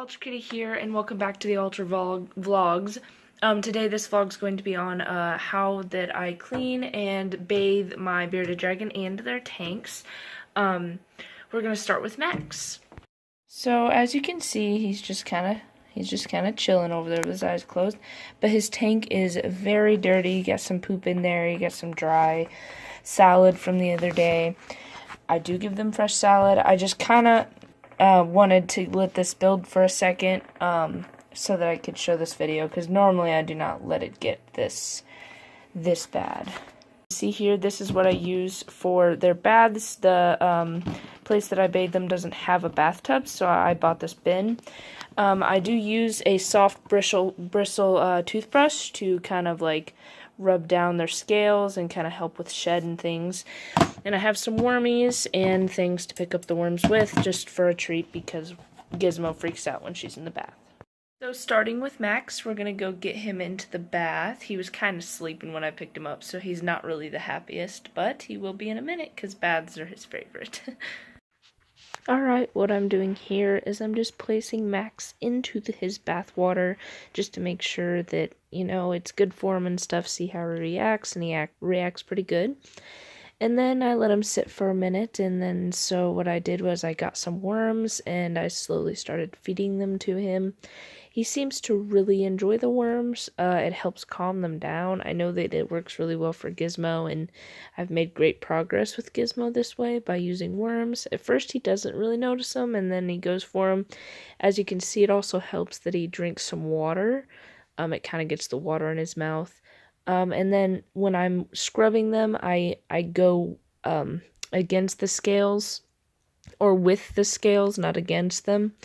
Ultra Kitty here, and welcome back to the Ultra Vlogs. Today this vlog's going to be on how that I clean and bathe my bearded dragon and their tanks. We're gonna start with Max. So as you can see, he's just kind of chilling over there with his eyes closed. But his tank is very dirty. You got some poop in there. You got some dry salad from the other day. I do give them fresh salad. I just kind of wanted to let this build for a second so that I could show this video, because normally I do not let it get this bad. See here, this is what I use for their baths. The place that I bathe them doesn't have a bathtub, so I bought this bin. I do use a soft bristle toothbrush to kind of like rub down their scales and kind of help with shed and things. And I have some wormies and things to pick up the worms with, just for a treat, because Gizmo freaks out when she's in the bath. So starting with Max, we're gonna go get him into the bath. He was kind of sleeping when I picked him up, so he's not really the happiest, but he will be in a minute because baths are his favorite. Alright, what I'm doing here is I'm just placing Max into his bath water just to make sure that, you know, it's good for him and stuff, see how he reacts, and he reacts pretty good. And then I let him sit for a minute, and then so what I did was I got some worms and I slowly started feeding them to him. He seems to really enjoy the worms. It helps calm them down. I know that it works really well for Gizmo, and I've made great progress with Gizmo this way by using worms. At first he doesn't really notice them, and then he goes for them. As you can see, it also helps that he drinks some water. It kind of gets the water in his mouth. And then when I'm scrubbing them, I go against the scales, or with the scales, not against them.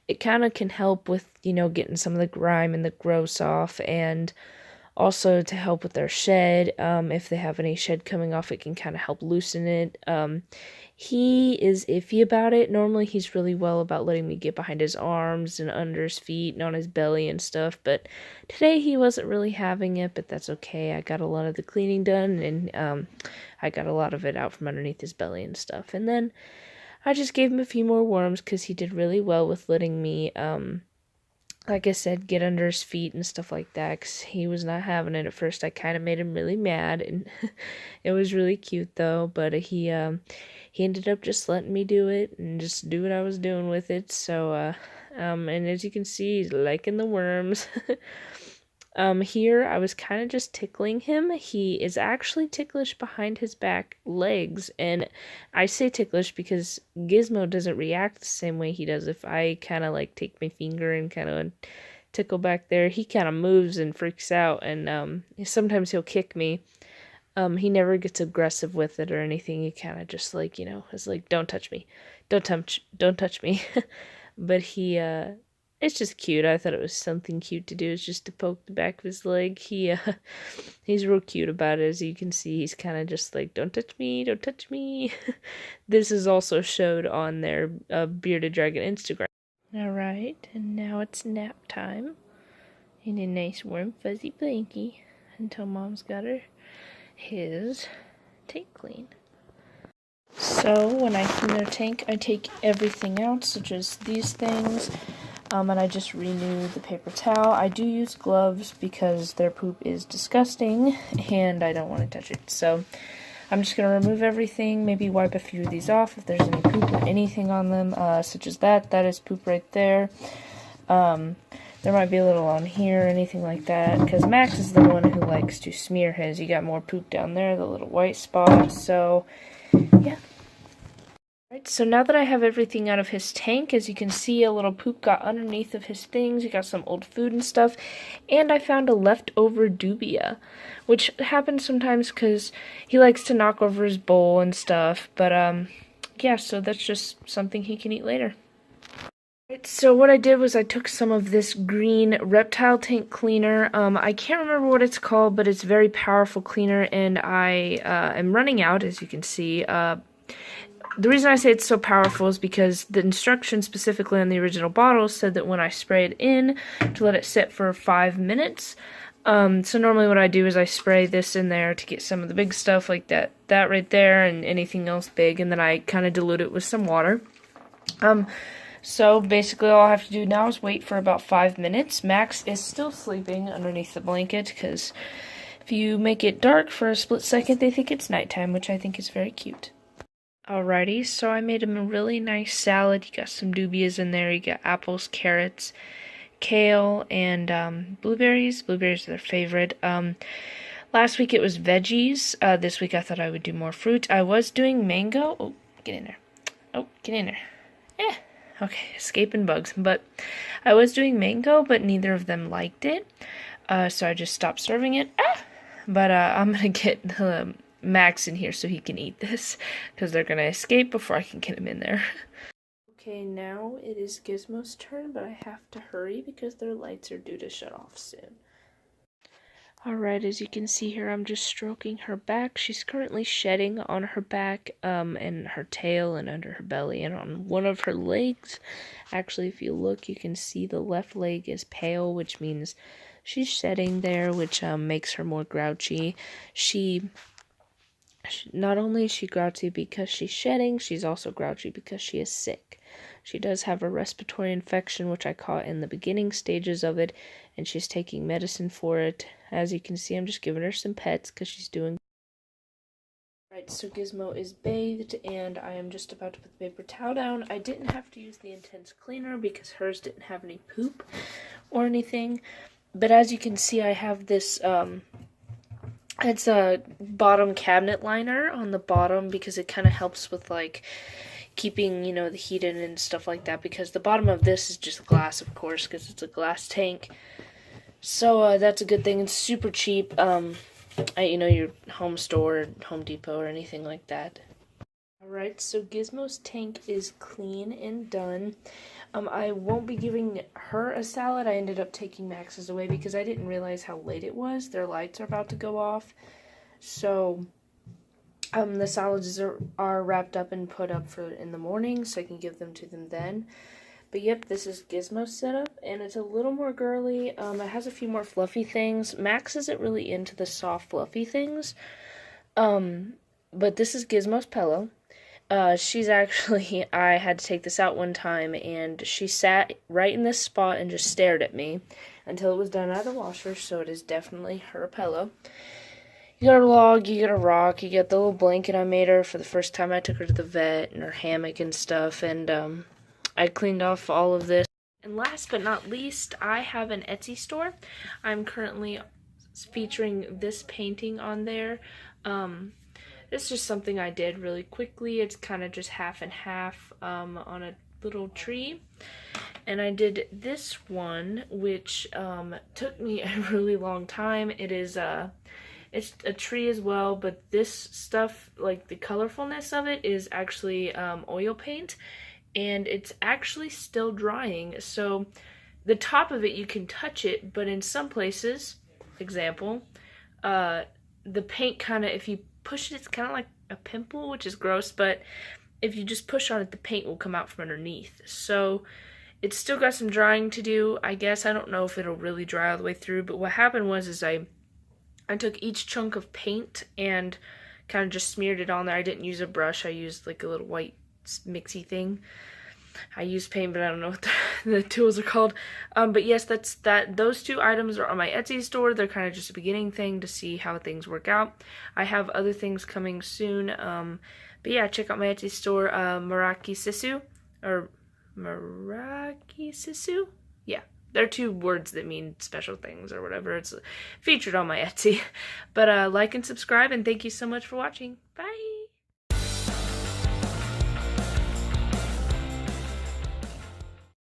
It kind of can help with, you know, getting some of the grime and the gross off, and also to help with their shed. If they have any shed coming off, it can kind of help loosen it. He is iffy about it. Normally he's really well about letting me get behind his arms and under his feet and on his belly and stuff, but today he wasn't really having it, but that's okay. I got a lot of the cleaning done, and I got a lot of it out from underneath his belly and stuff. And then I just gave him a few more worms because he did really well with letting me, like I said, get under his feet and stuff like that, because he was not having it at first. I kind of made him really mad, and it was really cute though, but he ended up just letting me do it and just do what I was doing with it. So, and as you can see, he's liking the worms. Here I was kind of just tickling him. He is actually ticklish behind his back legs, and I say ticklish because Gizmo doesn't react the same way he does if I kind of like take my finger and kind of tickle back there. He kind of moves and freaks out, and sometimes he'll kick me. He never gets aggressive with it or anything. He kind of just like, you know, is like, don't touch me, don't touch me. But he it's just cute. I thought it was something cute to do, is just to poke the back of his leg. He's real cute about it. As you can see, he's kind of just like, don't touch me, don't touch me. This is also showed on their Bearded Dragon Instagram. Alright, and now it's nap time in a nice warm fuzzy blankie until Mom's got his tank clean. So when I clean their tank, I take everything out, such as these things. And I just renew the paper towel. I do use gloves because their poop is disgusting and I don't want to touch it. So I'm just going to remove everything, maybe wipe a few of these off if there's any poop or anything on them, such as that. That is poop right there. There might be a little on here or anything like that, because Max is the one who likes to smear his. You got more poop down there, the little white spot. So yeah. Right, so now that I have everything out of his tank, as you can see, a little poop got underneath of his things. You got some old food and stuff, and I found a leftover dubia, which happens sometimes because he likes to knock over his bowl and stuff. But yeah, so that's just something he can eat later. Right, so what I did was I took some of this green reptile tank cleaner. I can't remember what it's called, but it's a very powerful cleaner, and I am running out, as you can see. The reason I say it's so powerful is because the instructions specifically on the original bottle said that when I spray it in, to let it sit for 5 minutes. So normally what I do is I spray this in there to get some of the big stuff like that right there and anything else big, and then I kind of dilute it with some water. So basically all I have to do now is wait for about 5 minutes. Max is still sleeping underneath the blanket because if you make it dark for a split second, they think it's nighttime, which I think is very cute. Alrighty, so I made him a really nice salad. You got some dubias in there. You got apples, carrots, kale, and blueberries. Blueberries are their favorite. Last week it was veggies. This week I thought I would do more fruit. I was doing mango. Oh, get in there. Oh, get in there. Yeah. Okay, escaping bugs. But I was doing mango, but neither of them liked it. So I just stopped serving it. But I'm going to get Max in here so he can eat this, because they're going to escape before I can get him in there. Okay, now it is Gizmo's turn, but I have to hurry because their lights are due to shut off soon. Alright, as you can see here, I'm just stroking her back. She's currently shedding on her back, and her tail, and under her belly, and on one of her legs. Actually, if you look, you can see the left leg is pale, which means she's shedding there, which makes her more grouchy. Not only is she grouchy because she's shedding, she's also grouchy because she is sick. She does have a respiratory infection, which I caught in the beginning stages of it, and she's taking medicine for it. As you can see, I'm just giving her some pets because she's doing. Right, so Gizmo is bathed, and I am just about to put the paper towel down. I didn't have to use the intense cleaner because hers didn't have any poop or anything. But as you can see, I have this, it's a bottom cabinet liner on the bottom because it kind of helps with, like, keeping, you know, the heat in and stuff like that, because the bottom of this is just glass, of course, because it's a glass tank. So that's a good thing. It's super cheap at, you know, your home store, Home Depot, or anything like that. Alright, so Gizmo's tank is clean and done. I won't be giving her a salad. I ended up taking Max's away because I didn't realize how late it was. Their lights are about to go off. So the salads are wrapped up and put up for in the morning, so I can give them to them then. But yep, this is Gizmo's setup, and it's a little more girly. It has a few more fluffy things. Max isn't really into the soft, fluffy things. But this is Gizmo's pillow. She's actually, I had to take this out one time, and she sat right in this spot and just stared at me until it was done out of the washer, so it is definitely her pillow. You got a log, you got a rock, you got the little blanket I made her for the first time I took her to the vet, and her hammock and stuff, and I cleaned off all of this. And last but not least, I have an Etsy store. I'm currently featuring this painting on there. It's just something I did really quickly. It's kind of just half and half on a little tree. And I did this one, which took me a really long time. It's a tree as well, but this stuff, like the colorfulness of it, is actually oil paint. And it's actually still drying. So the top of it, you can touch it, but in some places, example, the paint kind of, if you push it, it's kind of like a pimple, which is gross, but if you just push on it, the paint will come out from underneath. So it's still got some drying to do, I guess. I don't know if it'll really dry all the way through, but what happened was I took each chunk of paint and kind of just smeared it on there. I didn't use a brush. I used like a little white mixy thing. I use paint, but I don't know what the tools are called. But yes, those two items are on my Etsy store. They're kind of just a beginning thing to see how things work out. I have other things coming soon. But yeah, check out my Etsy store, Meraki Sisu, or Meraki Sisu? Yeah, they're two words that mean special things or whatever. It's featured on my Etsy. But like and subscribe, and thank you so much for watching. Bye!